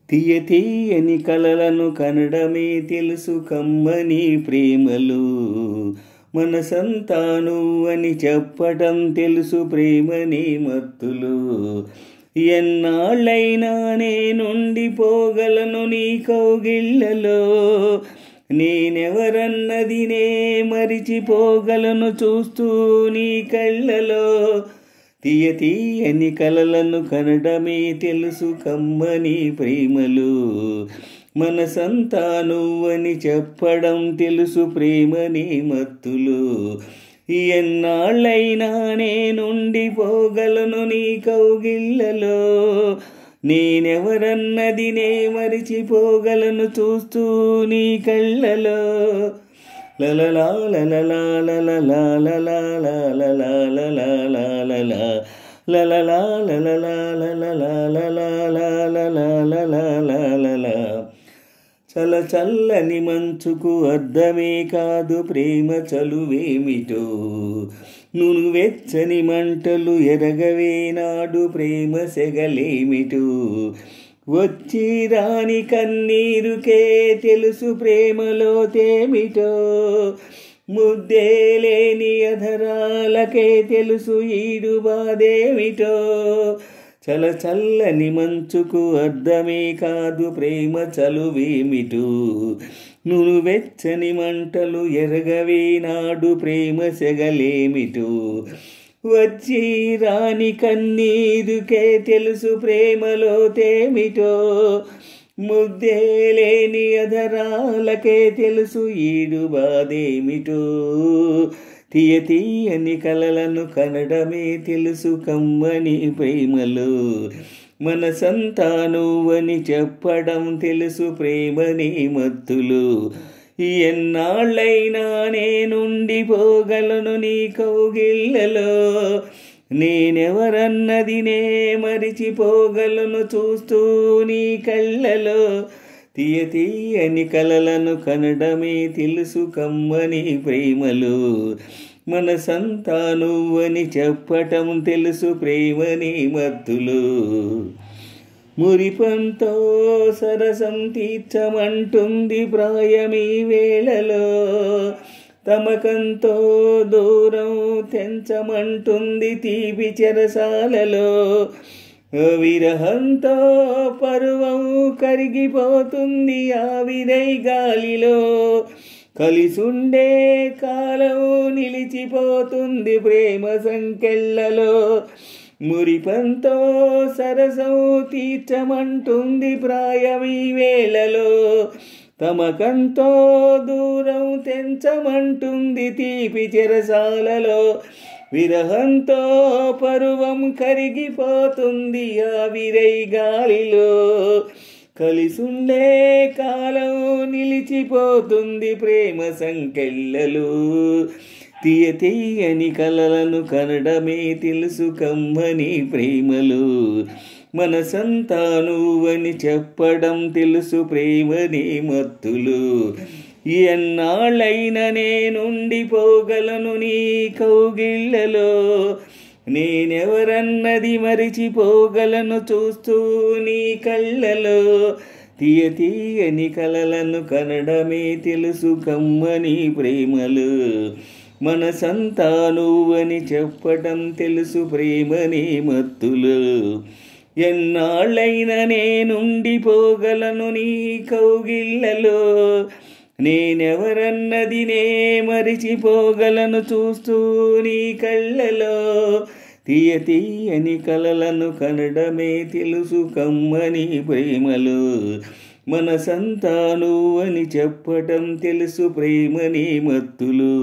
తీయ తీయని కలలను కనడమే తెలుసు కమ్మని ప్రేమలు, మనసంతా నువ్వని చెప్పటం తెలుసు ప్రేమని మత్తులు. ఎన్నాళ్ళైనా నేనుండిపోగలను నీ కౌగిళ్ళలో, నేనెవరన్నది నే మరిచిపోగలను చూస్తూ నీ కళ్ళలో. తీయ తీయని కలలను కనడమే తెలుసు కమ్మని ప్రేమలు, మనసంతా నువ్వని చెప్పడం తెలుసు ప్రేమని మత్తులు. ఎన్నాళ్ళైనా నేనుండిపోగలను నీ కౌగిళ్ళలో, నేనెవరన్నది నే మరిచిపోగలను చూస్తూ నీ కళ్ళలో. లలలా లలలా లలలా లలలా లలలా లలలా లలలా లలలా లలలా. చల చల్లని మంచుకు అర్థమే కాదు ప్రేమ చలువేమిటో, నువ్వెచ్చని మంటలు ఎరగవే నాడు ప్రేమ సెగలేమిటో. వచ్చి రాని కన్నీరుకే తెలుసు ప్రేమలో తేమిటో, ముద్దే లేని అధరాలకే తెలుసు ఈడు బాధేమిటో. చల చల్లని మంచుకు అర్థమే కాదు ప్రేమ చలువేమిటో, నువ్వెచ్చని మంటలు ఎరగవే నాడు ప్రేమ సెగలేమిటో. వచ్చి రాని కన్నీరుకే తెలుసు ప్రేమలో తేమిటో, ముద్దే లేని అధరాలకే తెలుసు ఈడు బాధేమిటో. తీయ తీయని కలలను కనడమే తెలుసు కమ్మని ప్రేమలు, మనసంతా నువ్వని చెప్పడం తెలుసు ప్రేమని మత్తులు. ఎన్నాళ్ళైనా నేనుండిపోగలను నీ కౌగిళ్ళలో, నేనెవరన్నది నే మరిచిపోగలను చూస్తూ నీ కళ్ళలో. తీయ తీయని కలలను కనడమే తెలుసు కమ్మని ప్రేమలు, మనసంతా నువ్వని చెప్పటం తెలుసు ప్రేమని మత్తులు. మురిపంతో సరసం తీర్చమంటుంది ప్రాయమీ వేళలో, తమకంతో దూరం తెంచమంటుంది తీపి చెరసాలలో. విరహంతో పరువం కరిగిపోతుంది ఆవిరై గాలిలో, కలిసుండే కాలం నిలిచిపోతుంది ప్రేమ సంకెళ్ళలో. మురిపంతో సరసం తీర్చమంటుంది ప్రాయమీ వేళలో, తమకంతో దూరం తెంచమంటుంది తీపి చెరసాలలో. విరహంతో పరువం కరిగిపోతుంది ఆవిరై గాలిలో, కలిసుండే కాలం నిలిచిపోతుంది ప్రేమ సంకెళ్ళలో. తీయ తీయని కలలను కనడమే తెలుసు కమ్మని ప్రేమలు, మనసంతా నువ్వని చెప్పడం తెలుసు ప్రేమని మత్తులు. ఎన్నాళ్ళైనా నేనుండిపోగలను నీ కౌగిళ్ళలో, నేనెవరన్నది మరిచిపోగలను చూస్తూ నీ కళ్ళలో. తీయ తీయని కలలను కనడమే తెలుసు కమ్మని ప్రేమలు, మనసంతా నువ్వని చెప్పటం తెలుసు ప్రేమని మత్తులు. ఎన్నాళ్ళైనా నేనుండిపోగలను నీ కౌగిళ్ళలో, నేనెవరన్నది నే మరిచిపోగలను చూస్తూ నీ కళ్ళలో. తీయ తీయని కలలను కనడమే తెలుసు కమ్మని ప్రేమలు, మనసంతా నువ్వని చెప్పటం తెలుసు ప్రేమని మత్తులు.